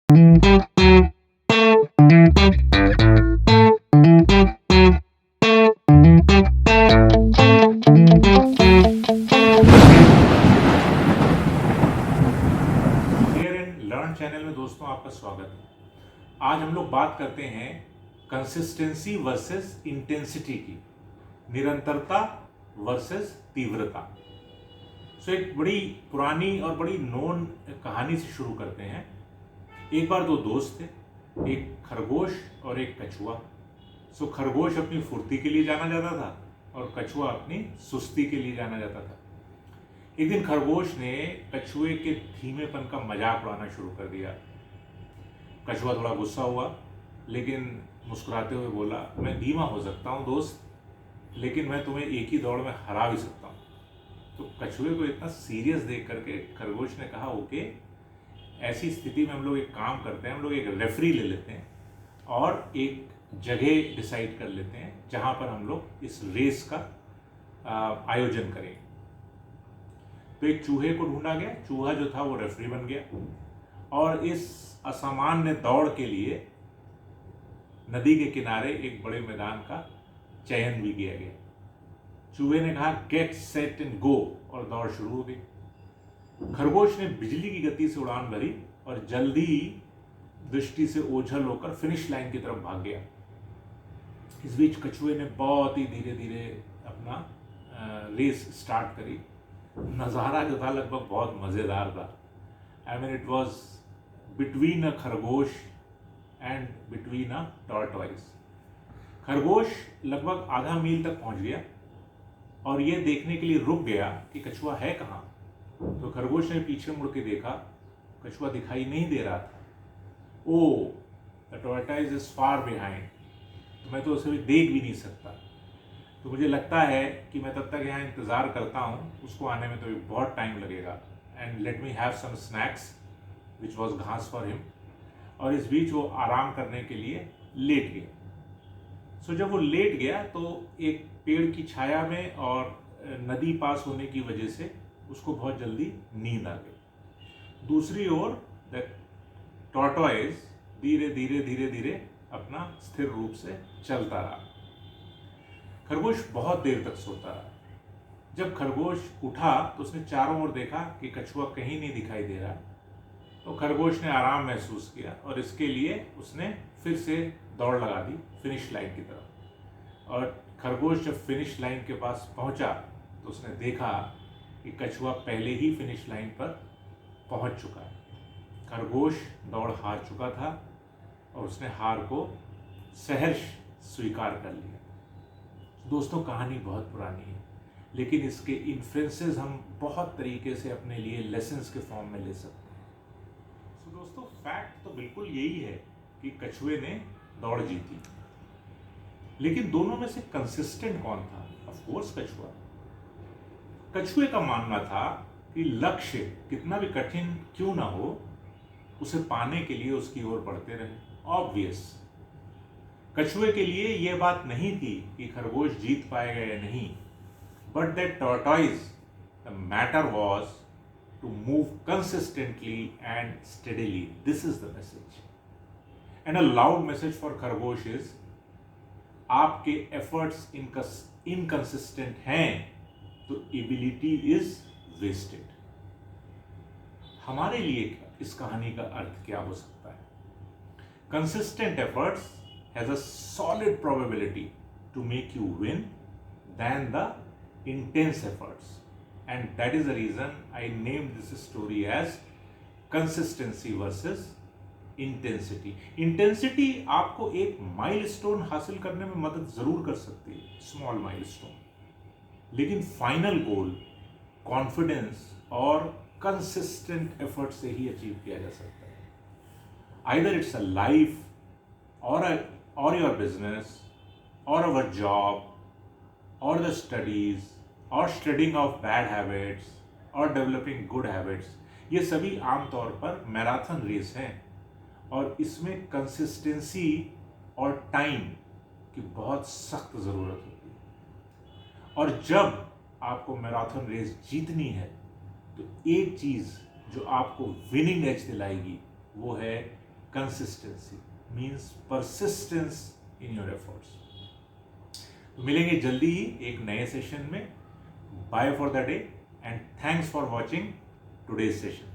Learn channel में दोस्तों आपका स्वागत है। आज हम लोग बात करते हैं कंसिस्टेंसी वर्सेस इंटेंसिटी की, निरंतरता वर्सेस तीव्रता। एक बड़ी पुरानी और बड़ी नोन कहानी से शुरू करते हैं। एक बार दो दोस्त थे, एक खरगोश और एक कछुआ। खरगोश अपनी फुर्ती के लिए जाना जाता था और कछुआ अपनी सुस्ती के लिए जाना जाता था। एक दिन खरगोश ने कछुए के धीमेपन का मजाक उड़ाना शुरू कर दिया। कछुआ थोड़ा गुस्सा हुआ, लेकिन मुस्कुराते हुए बोला, मैं धीमा हो सकता हूँ दोस्त, लेकिन मैं तुम्हें एक ही दौड़ में हरा भी सकता हूँ। तो कछुए को इतना सीरियस देख करके खरगोश ने कहा, ओके, ऐसी स्थिति में हम लोग एक काम करते हैं, हम लोग एक रेफरी ले लेते हैं और एक जगह डिसाइड कर लेते हैं जहाँ पर हम लोग इस रेस का आयोजन करें। तो एक चूहे को ढूंढा गया। चूहा जो था वो रेफरी बन गया और इस असामान्य दौड़ के लिए नदी के किनारे एक बड़े मैदान का चयन भी किया गया। चूहे ने कहा, गेट सेट एंड गो, और दौड़ शुरू हो गई। खरगोश ने बिजली की गति से उड़ान भरी और जल्दी दृष्टि से ओझल होकर फिनिश लाइन की तरफ भाग गया। इस बीच कछुए ने बहुत ही धीरे धीरे अपना रेस स्टार्ट करी। नज़ारा जो था लगभग बहुत मज़ेदार था। I mean it was between a खरगोश एंड बिटवीन अ टॉर्टॉइस। खरगोश लगभग आधा मील तक पहुंच गया और ये देखने के लिए रुक गया कि कछुआ है कहाँ। तो खरगोश ने पीछे मुड़ के देखा, कछुआ दिखाई नहीं दे रहा था। Oh, the tortoise is far behind, तो मैं तो उसे भी देख भी नहीं सकता। तो मुझे लगता है कि मैं तब तक यहाँ इंतज़ार करता हूँ, उसको आने में तो बहुत टाइम लगेगा। And let me have some snacks which was ghaas for him. और इस बीच वो आराम करने के लिए लेट गया। जब वो लेट गया तो एक पेड़ की छाया में और नदी पास होने की वजह से उसको बहुत जल्दी नींद आ गई। दूसरी ओर द टॉर्टॉइस धीरे धीरे धीरे धीरे अपना स्थिर रूप से चलता रहा। खरगोश बहुत देर तक सोता रहा। जब खरगोश उठा तो उसने चारों ओर देखा कि कछुआ कहीं नहीं दिखाई दे रहा। तो खरगोश ने आराम महसूस किया और इसके लिए उसने फिर से दौड़ लगा दी फिनिश लाइन की तरफ। और खरगोश जब फिनिश लाइन के पास पहुंचा तो उसने देखा कि कछुआ पहले ही फिनिश लाइन पर पहुंच चुका है। खरगोश दौड़ हार चुका था और उसने हार को सहर्ष स्वीकार कर लिया। दोस्तों, कहानी बहुत पुरानी है, लेकिन इसके इन्फ्लुएंसेस हम बहुत तरीके से अपने लिए लेसन्स के फॉर्म में ले सकते हैं। दोस्तों, फैक्ट तो बिल्कुल यही है कि कछुए ने दौड़ जीती, लेकिन दोनों में से कंसिस्टेंट कौन था? ऑफ कोर्स कछुआ। कछुए का मानना था कि लक्ष्य कितना भी कठिन क्यों ना हो, उसे पाने के लिए उसकी ओर बढ़ते रहे। ऑब्वियस। कछुए के लिए यह बात नहीं थी कि खरगोश जीत पाएगा या नहीं, but that tortoise, the matter was to move consistently and steadily. This is the message. And a loud message for khargosh is, आपके एफर्ट्स इनकंसिस्टेंट हैं तो एबिलिटी इज वेस्टेड। हमारे लिए इस कहानी का अर्थ क्या हो सकता है? Consistent efforts has a solid probability to make you win than the intense efforts, and that is the reason I named this story as consistency versus intensity. Intensity आपको एक माइलस्टोन हासिल करने में मदद जरूर कर सकती है, स्मॉल माइलस्टोन, लेकिन फाइनल गोल कॉन्फिडेंस और कंसिस्टेंट एफर्ट से ही अचीव किया जा सकता है। Either it's a life or your business or our job or the studies or studying of bad habits or developing good habits, ये सभी आमतौर पर मैराथन रेस हैं और इसमें कंसिस्टेंसी और टाइम की बहुत सख्त ज़रूरत होती है। और जब आपको मैराथन रेस जीतनी है तो एक चीज़ जो आपको विनिंग एज दिलाएगी वो है consistency means persistence in your efforts. तो मिलेंगे जल्दी ही एक नए सेशन में। Bye for the day and thanks for watching today's session.